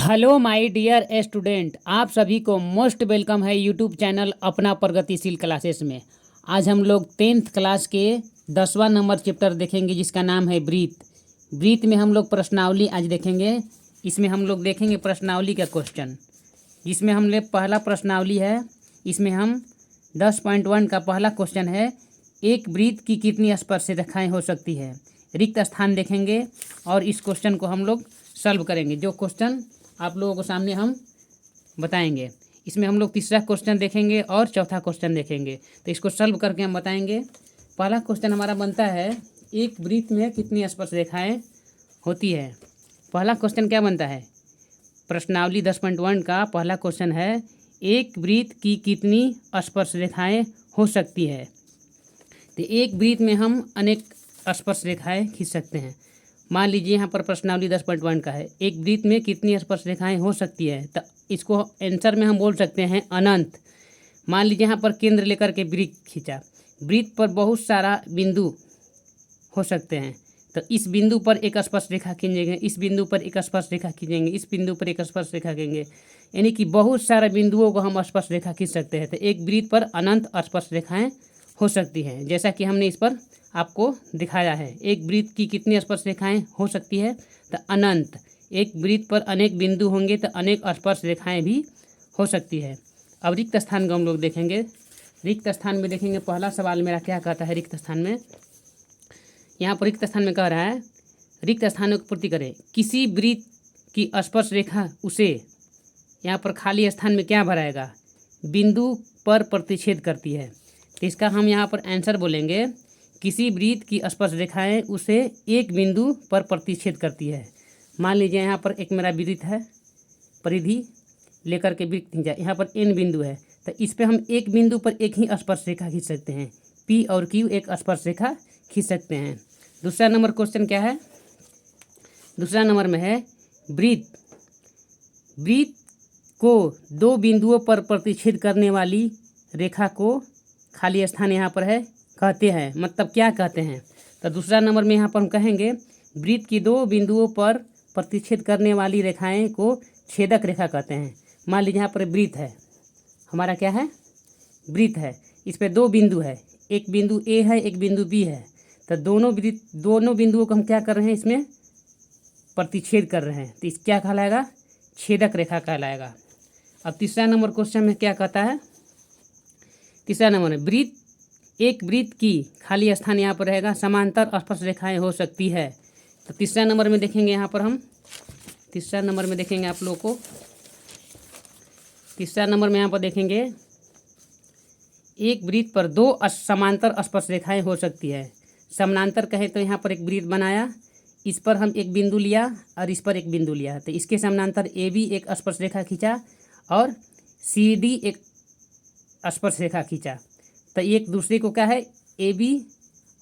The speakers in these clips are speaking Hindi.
हेलो माय डियर स्टूडेंट, आप सभी को मोस्ट वेलकम है यूट्यूब चैनल अपना प्रगतिशील क्लासेस में। आज हम लोग 10th क्लास के 10वां नंबर चैप्टर देखेंगे जिसका नाम है ब्रीथ में हम लोग प्रश्नावली आज देखेंगे। इसमें हम लोग देखेंगे प्रश्नावली का क्वेश्चन, जिसमें हमने पहला प्रश्नावली है। इसमें हम 10.1 का पहला क्वेश्चन है, एक ब्रीथ की कितनी स्पर्श रेखाएं हो सकती है। रिक्त स्थान देखेंगे और इस क्वेश्चन को हम लोग सॉल्व करेंगे। जो क्वेश्चन आप लोगों को सामने हम बताएंगे, इसमें हम लोग तीसरा क्वेश्चन देखेंगे और चौथा क्वेश्चन देखेंगे। तो इसको सॉल्व करके हम बताएंगे। पहला क्वेश्चन हमारा बनता है, एक ब्रीथ में कितनी स्पर्श रेखाएं होती है। पहला क्वेश्चन क्या बनता है, प्रश्नावली 10.1 का पहला क्वेश्चन है, एक ब्रीथ की कितनी स्पर्श रेखाएं हो सकती है। तो एक ब्रीथ में हम अनेक स्पर्श रेखाएं खींच सकते हैं। मान लीजिए यहाँ पर प्रश्नावली 10.1 का है, एक ब्रीथ में कितनी स्पर्श रेखाएं हो सकती है। तो इसको आंसर में हम बोल सकते हैं अनंत। मान लीजिए यहाँ पर केंद्र लेकर के ब्रीथ खींचा, ब्रीथ पर बहुत सारा बिंदु हो सकते हैं। तो इस बिंदु पर एक स्पर्श रेखा खींचेंगे, इस बिंदु पर एक स्पर्श रेखा खींचेंगे, इस बिंदु पर एक स्पर्श रेखा खींचेंगे, यानी कि बहुत सारे बिंदुओं को हम स्पर्श रेखा खींच सकते हैं। तो एक ब्रीथ पर अनंत स्पर्श रेखाएं हो सकती हैं, जैसा कि हमने इस पर आपको दिखाया है। एक ब्रीथ की कितनी स्पर्श रेखाएं हो सकती है, तो अनंत। एक ब्रीथ पर अनेक बिंदु होंगे तो अनेक स्पर्श रेखाएं भी हो सकती है। अब रिक्त स्थान को हम लोग देखेंगे। रिक्त स्थान में देखेंगे, पहला सवाल मेरा क्या कहता है। रिक्त स्थान में यहाँ पर रिक्त स्थान में कह रहा है, रिक्त स्थानों की पूर्ति करें। किसी ब्रीथ की स्पर्श रेखा उसे, यहाँ पर खाली स्थान में क्या भराएगा, बिंदु पर प्रतिच्छेद करती है। तो इसका हम यहाँ पर आंसर बोलेंगे, किसी ब्रीथ की स्पर्श रेखाएं उसे एक बिंदु पर प्रतिच्छेद करती है। मान लीजिए यहाँ पर एक मेरा ब्रीथ है, परिधि लेकर के ब्रीथ खींचा, यहाँ पर n बिंदु है। तो इस पे हम एक बिंदु पर एक ही स्पर्श रेखा खींच सकते हैं, P और Q एक स्पर्श रेखा खींच सकते हैं। दूसरा नंबर क्वेश्चन क्या है, दूसरा नंबर में है, ब्रीथ को दो बिंदुओं पर प्रतिच्छेद करने वाली रेखा को खाली स्थान यहाँ पर है कहते हैं। मतलब क्या कहते हैं, तो दूसरा नंबर में यहाँ पर हम कहेंगे, ब्रीथ की दो बिंदुओं पर प्रतिच्छेद करने वाली रेखाएं को छेदक रेखा कहते हैं। मान लीजिए यहाँ पर ब्रीथ है, हमारा क्या है, ब्रीथ है, इस पर दो बिंदु है, एक बिंदु ए है, एक बिंदु बी है। तो दोनों बिंदुओं को हम क्या कर रहे हैं, इसमें प्रतिच्छेद कर रहे हैं। तो इस क्या कहलाएगा, छेदक रेखा कहलाएगा। अब तीसरा नंबर क्वेश्चन में क्या कहता है, तीसरा नंबर में एक ब्रीथ की खाली स्थान यहाँ पर रहेगा, समांतर स्पर्श रेखाएं हो सकती है। तो तीसरा नंबर में देखेंगे, यहाँ पर हम तीसरा नंबर में देखेंगे आप लोगों को, तीसरा नंबर में यहाँ पर देखेंगे, एक ब्रीथ पर दो समांतर स्पर्श रेखाएं हो सकती है। समानांतर कहे तो यहाँ पर एक ब्रीथ बनाया, इस पर हम एक बिंदु लिया और इस पर एक बिंदु लिया। तो इसके समानांतर AB एक स्पर्श रेखा खींचा और CD एक स्पर्श रेखा खींचा। तो एक दूसरे को क्या है, AB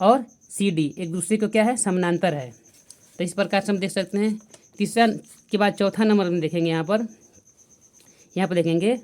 और CD एक दूसरे को क्या है, समानांतर है। तो इस प्रकार से हम देख सकते हैं। तीसरा के बाद चौथा नंबर में देखेंगे, यहाँ पर देखेंगे,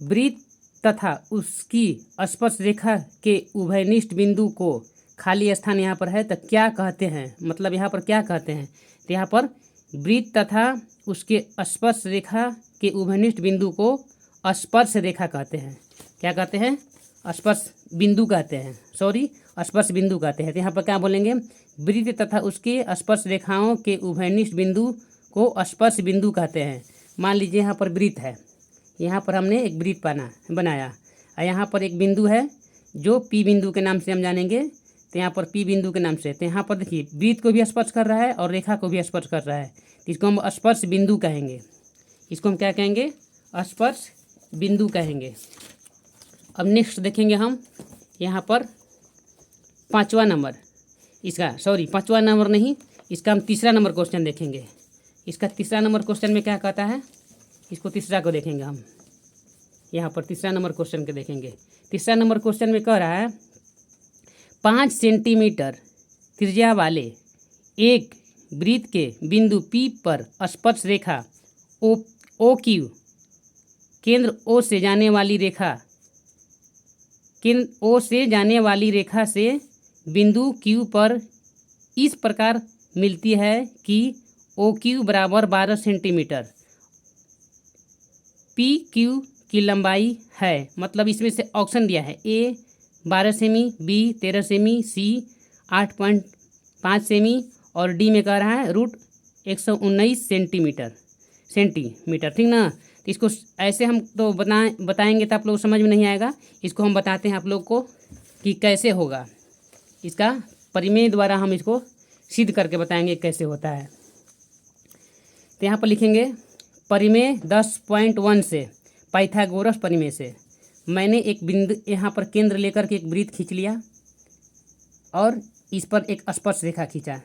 ब्रीथ तथा उसकी स्पर्श रेखा के उभयनिष्ठ बिंदु को खाली स्थान यहाँ पर है, तो क्या कहते हैं, मतलब यहाँ पर क्या कहते हैं। तो यहाँ पर ब्रीथ तथा उसके स्पर्श रेखा के उभयनिष्ठ बिंदु को स्पर्श रेखा कहते हैं। क्या कहते हैं, स्पर्श बिंदु कहते हैं, स्पर्श बिंदु कहते हैं। तो यहाँ पर क्या बोलेंगे, ब्रीथ तथा उसके स्पर्श रेखाओं के उभयनिष्ठ बिंदु को स्पर्श बिंदु कहते हैं। मान लीजिए यहाँ पर ब्रीथ है, यहाँ पर हमने एक ब्रीथ बनाया और यहाँ पर एक बिंदु है जो P बिंदु के नाम से हम जानेंगे। तो यहाँ पर P बिंदु के नाम से, तो यहाँ पर देखिए ब्रीथ को भी स्पर्श कर रहा है और रेखा को भी स्पर्श कर रहा है। तो इसको हम स्पर्श बिंदु कहेंगे, इसको हम क्या कहेंगे, स्पर्श बिंदु कहेंगे। अब नेक्स्ट देखेंगे हम, यहाँ पर पाँचवा नंबर, पाँचवा नंबर नहीं, इसका हम तीसरा नंबर क्वेश्चन देखेंगे। इसका तीसरा नंबर क्वेश्चन में क्या कहता है, इसको तीसरा को देखेंगे हम। यहाँ पर तीसरा नंबर क्वेश्चन के देखेंगे। तीसरा नंबर क्वेश्चन में कह रहा है, 5 सेंटीमीटर त्रिज्या वाले एक ब्रीथ के बिंदु P पर स्पर्श रेखा OQ केंद्र O से जाने वाली रेखा से बिंदु Q पर इस प्रकार मिलती है कि OQ बराबर 12 सेंटीमीटर पी क्यू की लंबाई है, मतलब इसमें से ऑप्शन दिया है ए 12 सेमी, बी 13 सेमी, सी 8.5 सेमी और डी में कह रहा है √119 सेंटीमीटर, ठीक ना। तो इसको ऐसे हम तो बताएंगे तो आप लोग समझ में नहीं आएगा। इसको हम बताते हैं आप लोग को कि कैसे होगा, इसका परिमेय द्वारा हम इसको सिद्ध करके बताएंगे कैसे होता है। तो यहाँ पर लिखेंगे परिमेय 10.1 से, पाइथागोरस परिमेय से मैंने एक बिंदु यहाँ पर केंद्र लेकर के एक वृत्त खींच लिया और इस पर एक स्पर्श रेखा खींचा।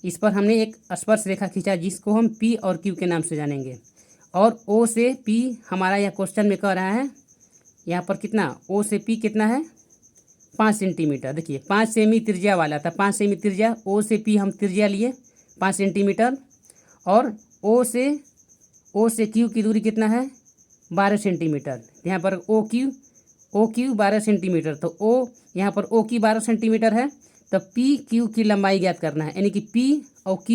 इस पर हमने एक स्पर्श रेखा खींचा जिसको हम पी और क्यू के नाम से जानेंगे। और ओ से पी हमारा यह क्वेश्चन में कह रहा है यहाँ पर कितना, ओ से पी कितना है 5 सेंटीमीटर। देखिए 5 सेमी त्रिज्या वाला था, 5 सेमी त्रिज्या, ओ से पी हम त्रिज्या लिए 5 सेंटीमीटर और ओ से क्यू की दूरी कितना है 12 सेंटीमीटर। यहाँ पर ओ क्यू 12 सेंटीमीटर, तो ओ यहाँ पर ओ की 12 सेंटीमीटर है, तो पी क्यू की लंबाई ज्ञात करना है, यानी कि पी और क्यू